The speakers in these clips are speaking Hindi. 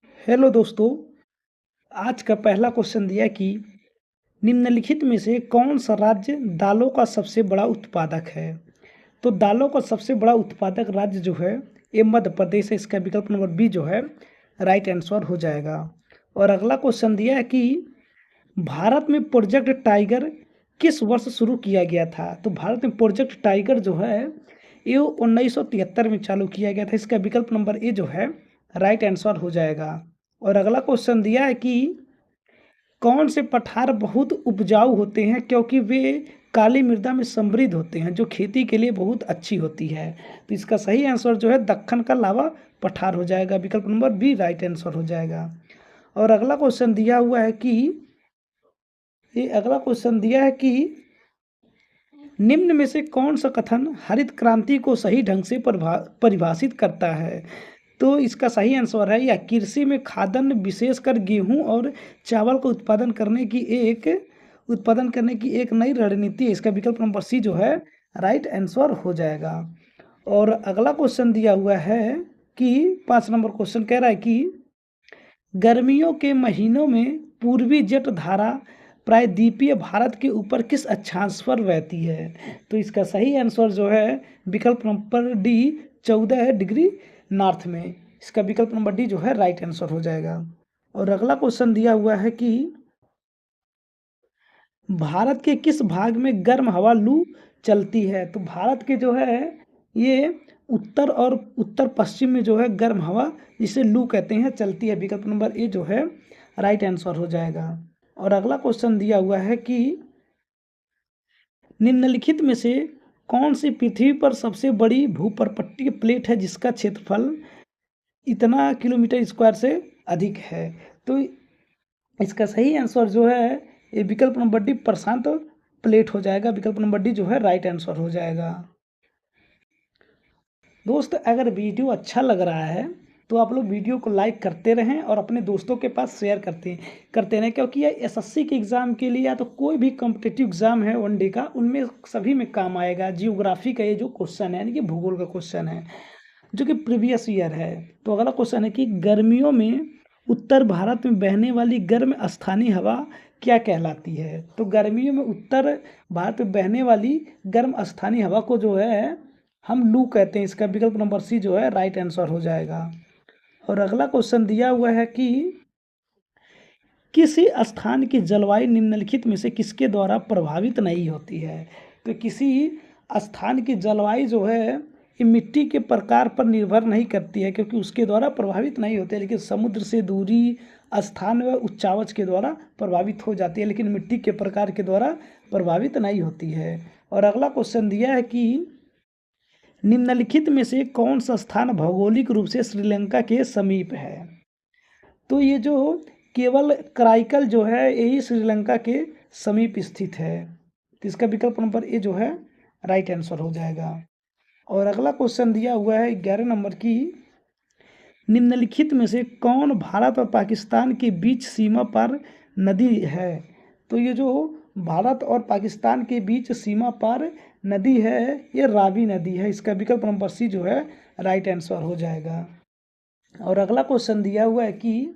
हेलो दोस्तों। आज का पहला क्वेश्चन दिया कि निम्नलिखित में से कौन सा राज्य दालों का सबसे बड़ा उत्पादक है। तो दालों का सबसे बड़ा उत्पादक राज्य जो है ये मध्य प्रदेश है। इसका विकल्प नंबर बी जो है राइट आंसर हो जाएगा। और अगला क्वेश्चन दिया है कि भारत में प्रोजेक्ट टाइगर किस वर्ष शुरू किया गया था। तो भारत में प्रोजेक्ट टाइगर जो है ये 1973 में चालू किया गया था। इसका विकल्प नंबर ए जो है राइट आंसर हो जाएगा। और अगला क्वेश्चन दिया है कि कौन से पठार बहुत उपजाऊ होते हैं क्योंकि वे काली मृदा में समृद्ध होते हैं जो खेती के लिए बहुत अच्छी होती है। तो इसका सही आंसर जो है दक्कन का लावा पठार हो जाएगा। विकल्प नंबर बी राइट आंसर हो जाएगा। और अगला क्वेश्चन दिया हुआ है कि निम्न में से कौन सा कथन हरित क्रांति को सही ढंग से परिभाषित करता है। तो इसका सही आंसर है या कृषि में खाद्यान्न विशेषकर गेहूं और चावल को उत्पादन करने की एक नई रणनीति है। इसका विकल्प नंबर सी जो है राइट आंसर हो जाएगा। और अगला क्वेश्चन दिया हुआ है कि 5 नंबर क्वेश्चन कह रहा है कि गर्मियों के महीनों में पूर्वी जेट धारा प्रायद्वीपीय भारत के ऊपर किस अक्षांश पर बहती है। तो इसका सही आंसर जो है विकल्प नंबर डी 14 डिग्री नॉर्थ में। इसका विकल्प नंबर डी जो है राइट आंसर हो जाएगा। और अगला क्वेश्चन दिया हुआ है कि भारत के किस भाग में गर्म हवा लू चलती है। तो भारत के जो है ये उत्तर और उत्तर पश्चिम में जो है गर्म हवा जिसे लू कहते हैं चलती है। विकल्प नंबर ए जो है राइट आंसर हो जाएगा। और अगला क्वेश्चन दिया हुआ है कि निम्नलिखित में से कौन सी पृथ्वी पर सबसे बड़ी भूपर्वतीय प्लेट है जिसका क्षेत्रफल इतना किलोमीटर स्क्वायर से अधिक है। तो इसका सही आंसर जो है ये विकल्प नंबर डी प्रशांत प्लेट हो जाएगा। विकल्प नंबर डी जो है राइट आंसर हो जाएगा। दोस्त अगर वीडियो अच्छा लग रहा है तो आप लोग वीडियो को लाइक करते रहें और अपने दोस्तों के पास शेयर करते रहें क्योंकि ये एसएससी के एग्ज़ाम के लिए या तो कोई भी कॉम्पिटिटिव एग्ज़ाम है वनडे का उनमें सभी में काम आएगा। जियोग्राफी का ये जो क्वेश्चन है यानी कि भूगोल का क्वेश्चन है जो कि प्रीवियस ईयर है। तो अगला क्वेश्चन है कि गर्मियों में उत्तर भारत में बहने वाली गर्म स्थानीय हवा क्या कहलाती है। तो गर्मियों में उत्तर भारत में बहने वाली गर्म स्थानीय हवा को जो है हम लू कहते हैं। इसका विकल्प नंबर सी जो है राइट आंसर हो जाएगा। और अगला क्वेश्चन दिया हुआ है कि किसी स्थान की जलवायु निम्नलिखित में से किसके द्वारा प्रभावित नहीं होती है। तो किसी स्थान की जलवायु जो है ये मिट्टी के प्रकार पर निर्भर नहीं करती है क्योंकि उसके द्वारा प्रभावित नहीं होते, लेकिन समुद्र से दूरी, स्थान व उच्चावच के द्वारा प्रभावित हो जाती है, लेकिन मिट्टी के प्रकार के द्वारा प्रभावित नहीं होती है। और अगला क्वेश्चन दिया है कि निम्नलिखित में से कौन सा स्थान भौगोलिक रूप से श्रीलंका के समीप है। तो ये जो केवल कराईकल जो है यही श्रीलंका के समीप स्थित है। तो इसका विकल्प नंबर ए जो है राइट आंसर हो जाएगा। और अगला क्वेश्चन दिया हुआ है 11 नंबर की निम्नलिखित में से कौन भारत और पाकिस्तान के बीच सीमा पर नदी है। तो ये जो भारत और पाकिस्तान के बीच सीमा पर नदी है ये रावी नदी है। इसका विकल्प नंबर सी जो है राइट आंसर हो जाएगा। और अगला क्वेश्चन दिया हुआ है कि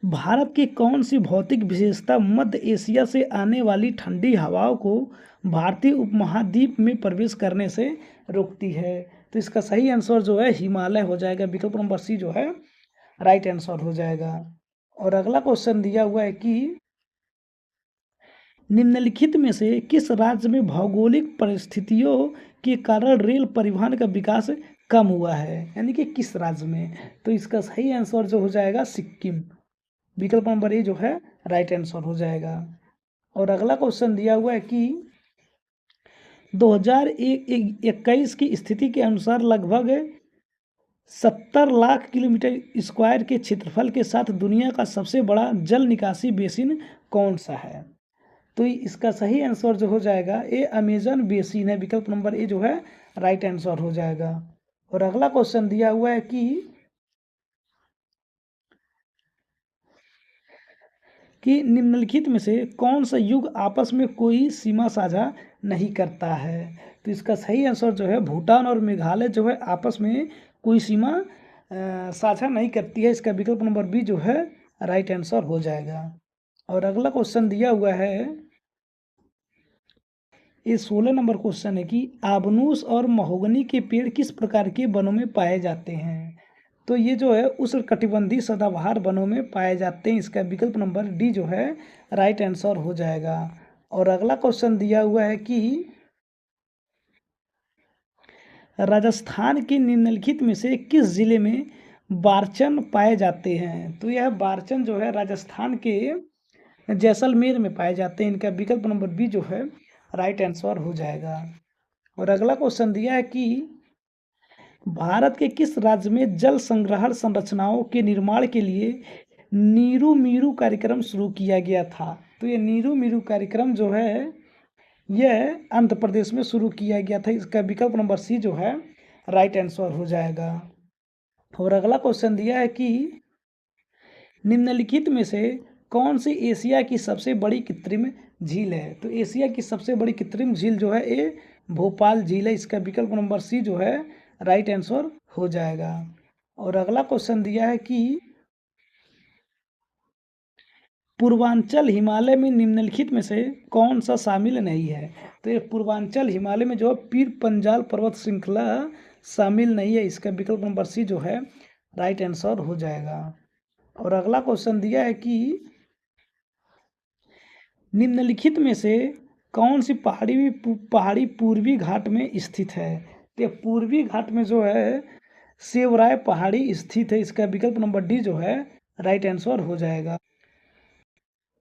भारत की कौन सी भौतिक विशेषता मध्य एशिया से आने वाली ठंडी हवाओं को भारतीय उपमहाद्वीप में प्रवेश करने से रोकती है। तो इसका सही आंसर जो है हिमालय हो जाएगा। विकल्प नंबर सी जो है राइट आंसर हो जाएगा। और अगला क्वेश्चन दिया हुआ है कि निम्नलिखित में से किस राज्य में भौगोलिक परिस्थितियों के कारण रेल परिवहन का विकास कम हुआ है, यानी कि किस राज्य में। तो इसका सही आंसर जो हो जाएगा सिक्किम। विकल्प नंबर ए जो है राइट आंसर हो जाएगा। और अगला क्वेश्चन दिया हुआ है कि 2021 की स्थिति के अनुसार लगभग 70 लाख किलोमीटर स्क्वायर के क्षेत्रफल के साथ दुनिया का सबसे बड़ा जल निकासी बेसिन कौन सा है। तो इसका सही आंसर जो हो जाएगा ये अमेजन बेसिन है। विकल्प नंबर ए जो है राइट आंसर हो जाएगा। और अगला क्वेश्चन दिया हुआ है कि निम्नलिखित में से कौन सा युग आपस में कोई सीमा साझा नहीं करता है। तो इसका सही आंसर जो है भूटान और मेघालय जो है आपस में कोई सीमा साझा नहीं करती है। इसका विकल्प नंबर बी जो है राइट आंसर हो जाएगा। और अगला क्वेश्चन दिया हुआ है, ये 16 नंबर क्वेश्चन है कि आबनूस और महोगनी के पेड़ किस प्रकार के वनों में पाए जाते हैं। तो ये जो है उष्णकटिबंधीय सदाबहार वनों में पाए जाते हैं। इसका विकल्प नंबर डी जो है राइट आंसर हो जाएगा। और अगला क्वेश्चन दिया हुआ है कि राजस्थान के निम्नलिखित में से किस जिले में बारचन पाए जाते हैं। तो यह बारचन जो है राजस्थान के जैसलमेर में पाए जाते हैं। इनका विकल्प नंबर बी जो है राइट आंसर हो जाएगा। और अगला क्वेश्चन दिया है कि भारत के किस राज्य में जल संग्रहण संरचनाओं के निर्माण के लिए नीरू मीरू कार्यक्रम शुरू किया गया था। तो ये नीरू मीरू कार्यक्रम जो है यह आंध्र प्रदेश में शुरू किया गया था। इसका विकल्प नंबर सी जो है राइट आंसर हो जाएगा। और अगला क्वेश्चन दिया है कि निम्नलिखित में से कौन सी एशिया की सबसे बड़ी कृत्रिम झील है। तो एशिया की सबसे बड़ी कृत्रिम झील जो है ये भोपाल झील है। इसका विकल्प नंबर सी जो है राइट आंसर हो जाएगा। और अगला क्वेश्चन दिया है कि पूर्वांचल हिमालय में निम्नलिखित में से कौन सा शामिल नहीं है। तो ये पूर्वांचल हिमालय में जो पीर पंजाल पर्वत श्रृंखला शामिल नहीं है। इसका विकल्प नंबर सी जो है राइट आंसर हो जाएगा। और अगला क्वेश्चन दिया है कि निम्नलिखित में से कौन सी पहाड़ी पूर्वी घाट में स्थित है। तो पूर्वी घाट में जो है सेवराय पहाड़ी स्थित है। इसका विकल्प नंबर डी जो है राइट आंसर हो जाएगा।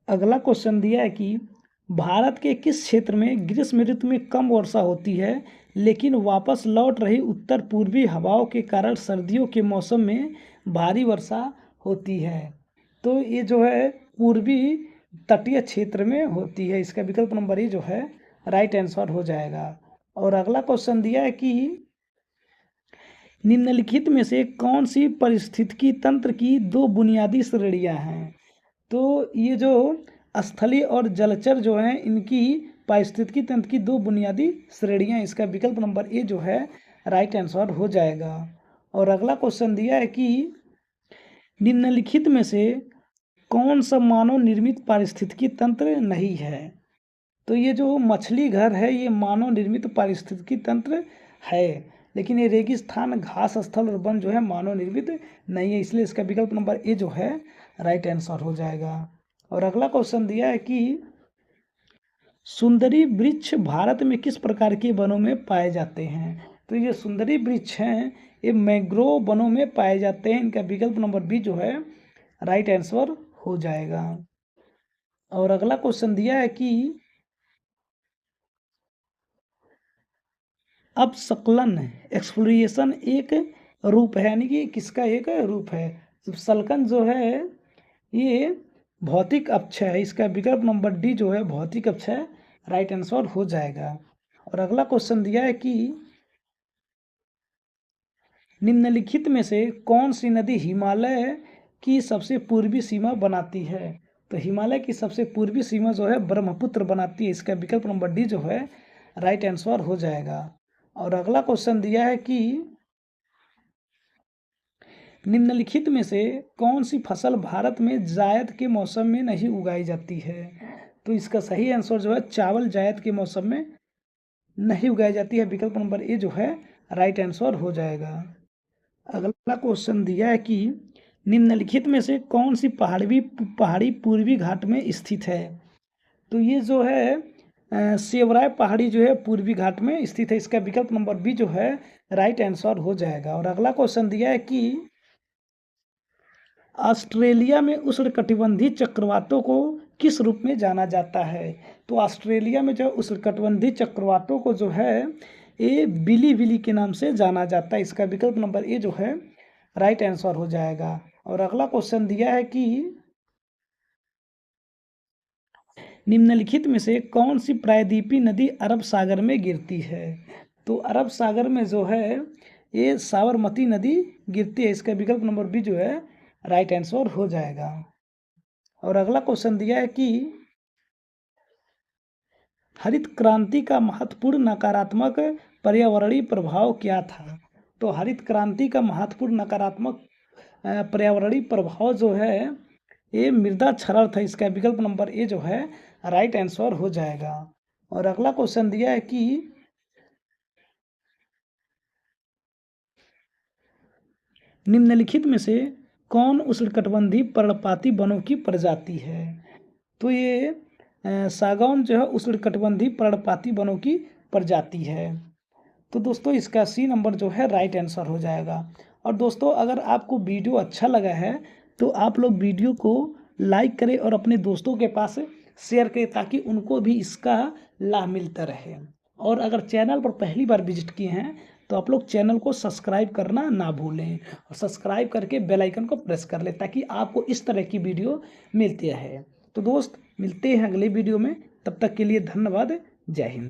अगला क्वेश्चन दिया है कि भारत के किस क्षेत्र में ग्रीष्म ऋतु में कम वर्षा होती है, लेकिन वापस लौट रही उत्तर पूर्वी हवाओं के कारण सर्दियों के मौसम में भारी वर्षा होती है। तो ये जो है पूर्वी तटीय क्षेत्र में होती है। इसका विकल्प नंबर ई जो है राइट आंसर हो जाएगा। और अगला क्वेश्चन दिया है कि निम्नलिखित में से कौन सी पारिस्थितिकी तंत्र की दो बुनियादी श्रेणियां हैं। तो ये जो स्थलीय और जलचर जो हैं इनकी पारिस्थितिकी तंत्र की दो बुनियादी श्रेणियां। इसका विकल्प नंबर ए जो है राइट आंसर हो जाएगा। और अगला क्वेश्चन दिया है कि निम्नलिखित में से कौन सा मानव निर्मित पारिस्थितिकी तंत्र नहीं है। तो ये जो मछली घर है ये मानव निर्मित पारिस्थितिकी तंत्र है, लेकिन ये रेगिस्तान घास स्थल और वन जो है मानव निर्मित नहीं है। इसलिए इसका विकल्प नंबर ए जो है राइट आंसर हो जाएगा। और अगला क्वेश्चन दिया है कि सुंदरी वृक्ष भारत में किस प्रकार के वनों में पाए जाते हैं। तो ये सुंदरी वृक्ष हैं ये मैंग्रोव वनों में पाए जाते हैं। इनका विकल्प नंबर बी जो है राइट आंसर हो जाएगा। और अगला क्वेश्चन दिया है कि अपसकलन एक्सप्लोरेशन एक रूप है, यानी कि किसका एक रूप है। सल्कन जो है ये भौतिक अपक्षय है। इसका विकल्प नंबर डी जो है भौतिक अपक्षय राइट आंसर हो जाएगा। और अगला क्वेश्चन दिया है कि निम्नलिखित में से कौन सी नदी हिमालय की सबसे पूर्वी सीमा बनाती है। तो हिमालय की सबसे पूर्वी सीमा जो है ब्रह्मपुत्र बनाती है। इसका विकल्प नंबर डी जो है राइट आंसर हो जाएगा। और अगला क्वेश्चन दिया है कि निम्नलिखित में से कौन सी फसल भारत में जायद के मौसम में नहीं उगाई जाती है। तो इसका सही आंसर जो है चावल जायद के मौसम में नहीं उगाई जाती है। विकल्प नंबर ए जो है राइट आंसर हो जाएगा। अगला क्वेश्चन दिया है कि निम्नलिखित में से कौन सी पहाड़ी पूर्वी घाट में स्थित है। तो ये जो है सेवराय पहाड़ी जो है पूर्वी घाट में स्थित है। इसका विकल्प नंबर बी जो है राइट आंसर हो जाएगा। और अगला क्वेश्चन दिया है कि ऑस्ट्रेलिया में उष्णकटिबंधीय चक्रवातों को किस रूप में जाना जाता है। तो ऑस्ट्रेलिया में जो उष्णकटिबंधीय चक्रवातों को जो है ये बिली बिली के नाम से जाना जाता है। इसका विकल्प नंबर ए जो है राइट आंसर हो जाएगा। और अगला क्वेश्चन दिया है कि निम्नलिखित में से कौन सी प्रायद्वीपीय नदी अरब सागर में गिरती है। तो अरब सागर में जो है ये साबरमती नदी गिरती है। इसका विकल्प नंबर बी जो है राइट आंसर हो जाएगा। और अगला क्वेश्चन दिया है कि हरित क्रांति का महत्वपूर्ण नकारात्मक पर्यावरणीय प्रभाव क्या था। तो हरित क्रांति का महत्वपूर्ण नकारात्मक पर्यावरणीय प्रभाव जो है ये मृदा क्षरण था। इसका विकल्प नंबर ए जो है राइट आंसर हो जाएगा। और अगला क्वेश्चन दिया है कि निम्नलिखित में से कौन उष्णकटिबंधीय पर्णपाती वनों की प्रजाति है। तो ये सागौन जो है उष्णकटिबंधीय पर्णपाती वनों की प्रजाति है। तो दोस्तों इसका सी नंबर जो है राइट आंसर हो जाएगा। और दोस्तों अगर आपको वीडियो अच्छा लगा है तो आप लोग वीडियो को लाइक करें और अपने दोस्तों के पास शेयर करें ताकि उनको भी इसका लाभ मिलता रहे। और अगर चैनल पर पहली बार विजिट किए हैं तो आप लोग चैनल को सब्सक्राइब करना ना भूलें और सब्सक्राइब करके बेल आइकन को प्रेस कर लें ताकि आपको इस तरह की वीडियो मिलती रहे। तो दोस्त मिलते हैं अगले वीडियो में, तब तक के लिए धन्यवाद। जय हिंद।